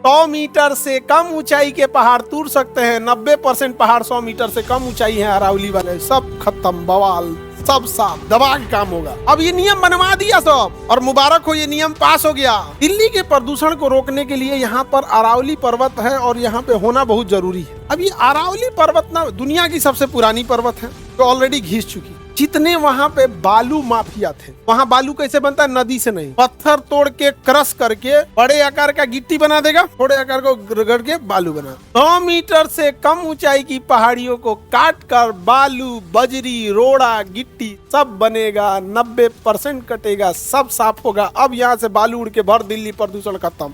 100 metre से कम ऊंचाई के पहाड़ तूर सकते हैं, 90% पहाड़ 100 मीटर से कम ऊंचाई है अरावली वाले, सब खत्म, बवाल, सब साफ, दबा के काम होगा। अब ये नियम बनवा दिया सब, और मुबारक हो, ये नियम पास हो गया। दिल्ली के प्रदूषण को रोकने के लिए यहाँ पर अरावली पर्वत है और यहाँ पे होना बहुत जरूरी है। अब ये अरावली पर्वत ना दुनिया की सबसे पुरानी पर्वत है, जो ऑलरेडी घिस चुकी। जितने वहाँ पे बालू माफिया थे, वहाँ बालू कैसे बनता है? नदी से नहीं, पत्थर तोड़ के क्रश करके बड़े आकार का गिट्टी बना देगा, थोड़े आकार को रगड़ के बालू बना। 100 मीटर से कम ऊंचाई की पहाड़ियों को काट कर बालू, बजरी, रोड़ा, गिट्टी सब बनेगा, 90% कटेगा, सब साफ होगा। अब यहाँ से बालू उड़ के भर दिल्ली, प्रदूषण खत्म।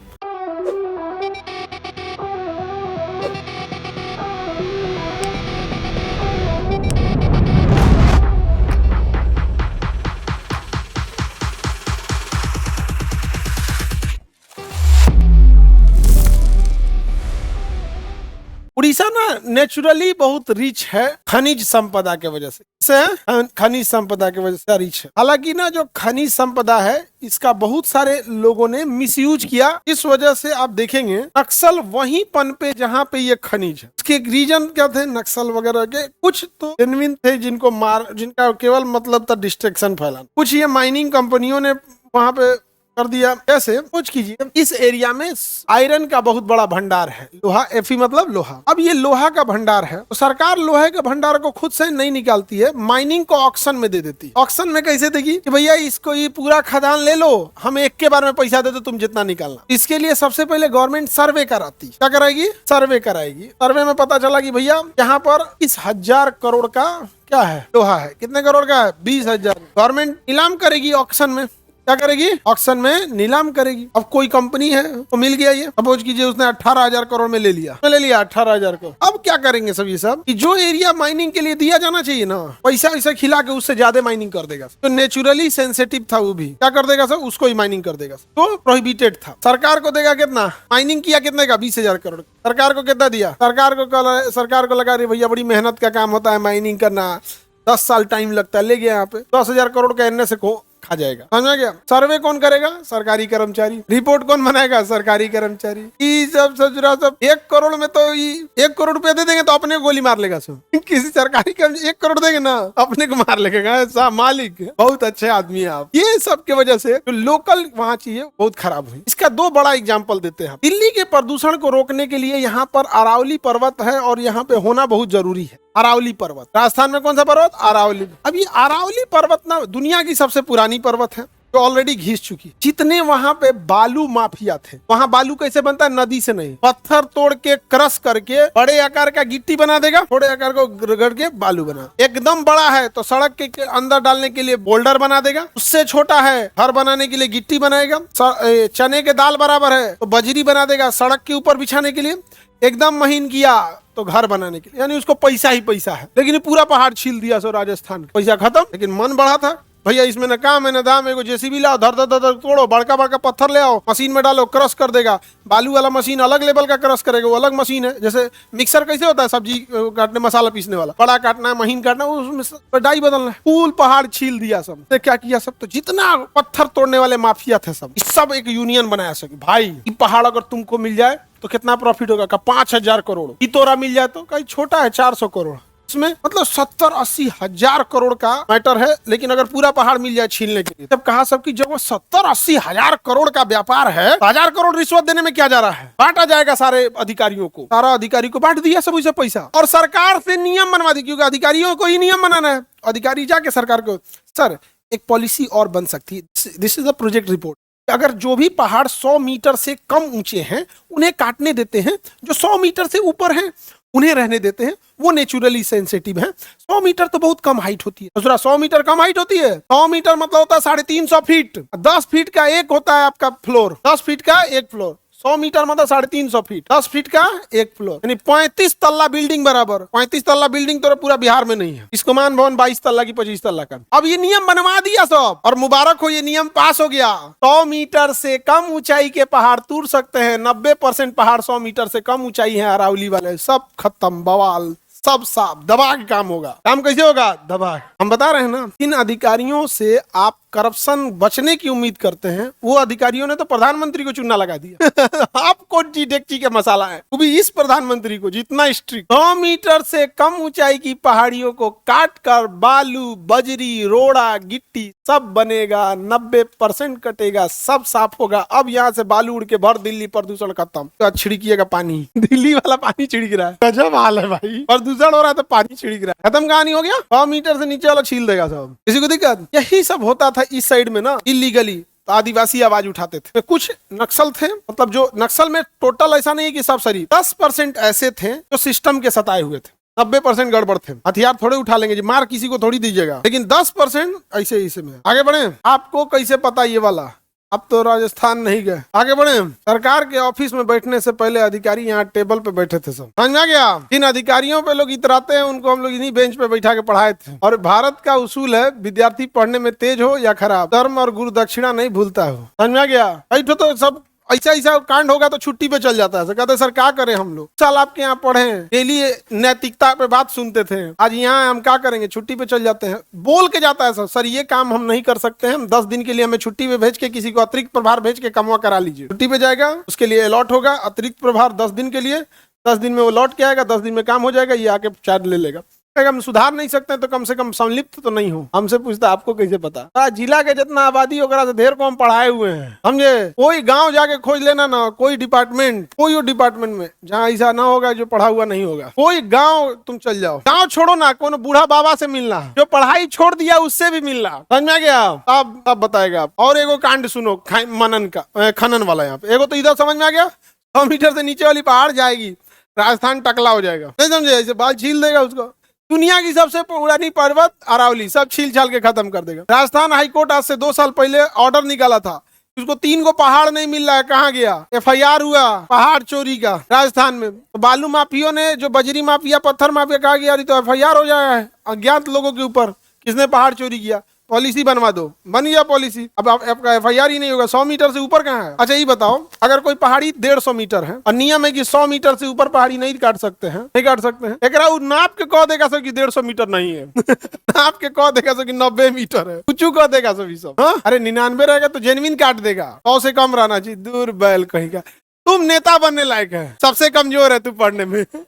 उड़ीसा ना नेचुरली बहुत रिच है खनिज संपदा के वजह से, खनिज संपदा के वजह से रिच है। हालांकि ना जो खनिज संपदा है इसका बहुत सारे लोगों ने मिसयूज किया, इस वजह से आप देखेंगे नक्सल वहीं पनपे जहाँ पे ये खनिज है। इसके रीजन क्या थे नक्सल वगैरह के? कुछ तो जेन्युइन थे जिनका केवल मतलब था डिस्ट्रैक्शन फैलाना। कुछ ये माइनिंग कंपनियों ने वहां पे कर दिया। कैसे? कुछ कीजिए, इस एरिया में आयरन का बहुत बड़ा भंडार है, लोहा, एफी मतलब लोहा। अब ये लोहा का भंडार है तो सरकार लोहे के भंडार को खुद से नहीं निकालती है, माइनिंग को ऑक्शन में दे देती है। ऑक्शन में कैसे देगी कि भैया इसको ये पूरा खदान ले लो, हम एक के बार में पैसा दे दो, तुम जितना निकालना। इसके लिए सबसे पहले गवर्नमेंट सर्वे कराती। क्या कराएगी? सर्वे कराएगी। सर्वे में पता चला कि भैया यहाँ पर 10,000 करोड़ का क्या है? लोहा है। कितने करोड़ का है? 20,000। गवर्नमेंट नीलाम करेगी ऑक्शन में। क्या करेगी? ऑक्शन में नीलाम करेगी। अब कोई कंपनी है तो मिल गया, ये सपोज कीजिए उसने 18,000 करोड़ में ले लिया, 18,000 करोड़। अब क्या करेंगे सब ये सब कि जो एरिया माइनिंग के लिए दिया जाना चाहिए ना, पैसा वैसा खिला के उससे ज्यादा माइनिंग कर देगा। तो नेचुरली सेंसिटिव था वो भी क्या कर देगा सर? उसको ही माइनिंग कर देगा। तो प्रोहिबिटेड था। सरकार को देगा कितना? माइनिंग किया कितने का? 20,000 करोड़। सरकार को कितना दिया? सरकार को लगा रही भैया बड़ी मेहनत का काम होता है माइनिंग करना, 10 साल टाइम लगता है, ले गया यहाँ पे 10,000 करोड़ का एनए से खा जाएगा। समझ गया? सर्वे कौन करेगा? सरकारी कर्मचारी। रिपोर्ट कौन बनाएगा? सरकारी कर्मचारी। ये सब सोच रहा सब 1 करोड़ में तो 1 करोड़ रुपया दे देंगे तो अपने को गोली मार लेगा सब। किसी सरकारी कर्मचारी 1 करोड़ देंगे ना, अपने को मार लेगा। मालिक बहुत अच्छे आदमी है आप। ये सब की वजह से जो लोकल वहाँ चाहिए बहुत खराब हुई। इसका 2 बड़ा एग्जाम्पल देते हैं। दिल्ली के प्रदूषण को रोकने के लिए यहाँ पर अरावली पर्वत है और यहाँ पे होना बहुत जरूरी है। अरावली पर्वत राजस्थान में कौन सा पर्वत? अरावली। अब ये अरावली पर्वत ना दुनिया की सबसे पुरानी पर्वत है, जो ऑलरेडी घिस चुकी। जितने वहां पे बालू माफिया थे, वहां बालू कैसे बनता है? नदी से नहीं, पत्थर तोड़ के क्रश करके बड़े आकार का गिट्टी बना देगा, थोड़े आकार को रगड़ के बालू बना। एकदम बड़ा है तो सड़क के अंदर डालने के लिए बोल्डर बना देगा, उससे छोटा है घर बनाने के लिए गिट्टी बनाएगा, चने के दाल बराबर है तो बजरी बना देगा सड़क के ऊपर बिछाने के लिए, एकदम महीन किया तो घर बनाने के लिए। यानी उसको पैसा ही पैसा है। लेकिन पूरा पहाड़ छील दिया सो राजस्थान, पैसा खत्म। लेकिन मन बढ़ा था भैया इसमें न काम है न दाम है, जेसीबी लाओ, धर धर धर तोड़ो, बड़का बड़का पत्थर ले आओ, मशीन में डालो, क्रश कर देगा। बालू वाला मशीन अलग लेवल का क्रश करेगा, वो अलग मशीन है। जैसे मिक्सर कैसे होता है सब्जी काटने मसाला पीसने वाला, बड़ा काटना है, महीन काटना, उसमें डाई बदलना है। फूल पहाड़ छील दिया सब। क्या किया सब? तो जितना पत्थर तोड़ने वाले माफिया थे सब एक यूनियन बनाया सके। भाई पहाड़ अगर तुमको मिल जाए तो कितना प्रॉफिट होगा? 5,000 करोड़। तोरा मिल जाए तो कहीं छोटा है 400 करोड़। इसमें मतलब 70-80 हजार करोड़ का मैटर है। लेकिन अगर पूरा पहाड़ मिल जाए छीलने के लिए, तब कहा सबकी जब 70-80 हजार करोड़ का व्यापार है, 1,000 करोड़ रिश्वत देने में क्या जा रहा है? बांटा जाएगा सारे अधिकारियों को, सारा अधिकारी को बांट दिया सब उसे पैसा। और सरकार से नियम बनवा दी, क्योंकि अधिकारियों को ही नियम बनाना है। अधिकारी जाके सरकार को, सर एक पॉलिसी और बन सकती है, this is a project report. अगर जो भी पहाड़ 100 मीटर से कम ऊंचे हैं उन्हें काटने देते हैं, जो 100 मीटर से ऊपर हैं उन्हें रहने देते हैं, वो नेचुरली सेंसिटिव है। 100 मीटर तो बहुत कम हाइट होती है। दूसरा 100 मीटर कम हाइट होती है। 100 मीटर मतलब होता है 350 फीट। 10 फीट का एक होता है आपका फ्लोर, 10 फीट का एक फ्लोर। 100 मीटर मतलब 350 फीट, 10 फीट का एक फ्लोर, यानी 35 तल्ला बिल्डिंग बराबर। 35 तल्ला बिल्डिंग तो पूरा बिहार में नहीं है। इसको मान भवन 22 तल्ला की 25 तल्ला का। अब ये नियम बनवा दिया सब, और मुबारक हो, ये नियम पास हो गया। 100 मीटर से कम ऊंचाई के पहाड़ तूर सकते हैं, 90% पहाड़ 100 मीटर से कम ऊंचाई है अरावली वाले, सब खत्म, बवाल, सब साफ दबा के काम होगा। काम कैसे होगा? दबा के। हम बता रहे हैं ना, इन अधिकारियों से आप करप्शन बचने की उम्मीद करते हैं, वो अधिकारियों ने तो प्रधानमंत्री को चुना लगा दिया। आप कौन ची डेगची के मसाला है, वो भी इस प्रधानमंत्री को जितना स्ट्रिक्ट। 9 मीटर से कम ऊंचाई की पहाड़ियों को काट कर बालू, बजरी, रोड़ा, गिट्टी सब बनेगा, 90% कटेगा, सब साफ होगा। अब यहाँ से बालू उड़ के भर दिल्ली, प्रदूषण खत्म। तो छिड़किएगा पानी, दिल्ली वाला पानी छिड़क रहा है, गजब हाल है भाई। प्रदूषण हो रहा है तो पानी छिड़क रहा है, खत्म कहानी हो गया। 100 मीटर से नीचे वाला छील देगा सब, किसी को दिक्कत? यही सब होता था इस साइड में ना, इलीगली। तो आदिवासी आवाज उठाते थे। कुछ नक्सल थे, मतलब जो नक्सल में टोटल ऐसा नहीं है कि सब शरीफ, 10% ऐसे थे जो सिस्टम के सताए हुए थे, 90% गड़बड़ थे। हथियार थोड़े उठा लेंगे जी, मार किसी को थोड़ी दीजिएगा, लेकिन 10% ऐसे ऐसे में। आगे बढ़े, आपको कैसे पता ये वाला? अब तो राजस्थान नहीं गए, आगे बढ़े। सरकार के ऑफिस में बैठने से पहले अधिकारी यहाँ टेबल पे बैठे थे, सब समझ में आ गया। जिन अधिकारियों पे लोग इतराते हैं उनको हम लोग इन्हीं बेंच पे बैठा के पढ़ाए थे। और भारत का उसूल है, विद्यार्थी पढ़ने में तेज हो या खराब, धर्म और गुरु दक्षिणा नहीं भूलता हो। समझ में आ गया? बैठो तो सब ऐसा ऐसा कांड होगा तो छुट्टी पे चल जाता है। कहते सर क्या करें हम लोग, साल आपके यहाँ पढ़े, डेली नैतिकता पे बात सुनते थे, आज यहाँ हम क्या करेंगे, छुट्टी पे चल जाते हैं। बोल के जाता है सर ये काम हम नहीं कर सकते हैं, 10 दिन के लिए हमें छुट्टी पे भेज के किसी को अतिरिक्त प्रभार भेज के कमवा करा लीजिए। छुट्टी पे जाएगा, उसके लिए अलॉट होगा अतिरिक्त प्रभार 10 दिन के लिए, 10 दिन में वो लौट के आएगा, 10 दिन में काम हो जाएगा, ये आके चार्ज ले लेगा। हम सुधार नहीं सकते तो कम से कम संलिप्त तो नहीं हो। हमसे पूछता आपको कैसे पता? जिला के जितना आबादी होगा से ढेर को हम पढ़ाए हुए हैं, समझे। कोई गांव जाके खोज लेना ना, कोई डिपार्टमेंट, कोई डिपार्टमेंट में जहाँ ऐसा ना होगा जो पढ़ा हुआ नहीं होगा। कोई गांव तुम चल जाओ, गांव छोड़ो ना, कौन बूढ़ा बाबा से मिलना, जो पढ़ाई छोड़ दिया उससे भी मिलना। समझ में आ गया? अब बताएगा। और एगो कांड सुनो मनन का, खनन वाला। यहाँ पे एगो तो इधर समझ में आ गया, 100 मीटर से नीचे वाली पहाड़ जाएगी, राजस्थान टकला हो जाएगा, नहीं समझे, ऐसे बाल छील देगा उसको। दुनिया की सबसे पुरानी पर्वत अरावली सब छील छाल के खत्म कर देगा। राजस्थान हाईकोर्ट आज से 2 साल पहले ऑर्डर निकाला था, उसको 3 को पहाड़ नहीं मिल रहा है, कहाँ गया? FIR हुआ पहाड़ चोरी का राजस्थान में। तो बालू माफियों ने, जो बजरी माफिया, पत्थर माफिया, कहा गया तो FIR हो जाए है अज्ञात लोगों के ऊपर, किसने पहाड़ चोरी किया। पॉलिसी बनवा दो, बन गया पॉलिसी। अब आपका FIR ही नहीं होगा। 100 मीटर से ऊपर कहाँ है? अच्छा ये बताओ, अगर कोई पहाड़ी 150 मीटर है और नियम है कि 100 मीटर से ऊपर पहाड़ी नहीं काट सकते हैं, नहीं काट सकते हैं, एक नाप के कह देगा सो कि 150 मीटर नहीं है। नाप के कह देगा सो कि 90 मीटर है, कुछ कह देगा सो भी सब। हाँ? अरे 99 रहेगा तो जेनविन काट देगा, 100 से कम रहना चाहिए। दूर बैल कहीं का, तुम नेता बनने लायक है, सबसे कमजोर है तू पढ़ने में।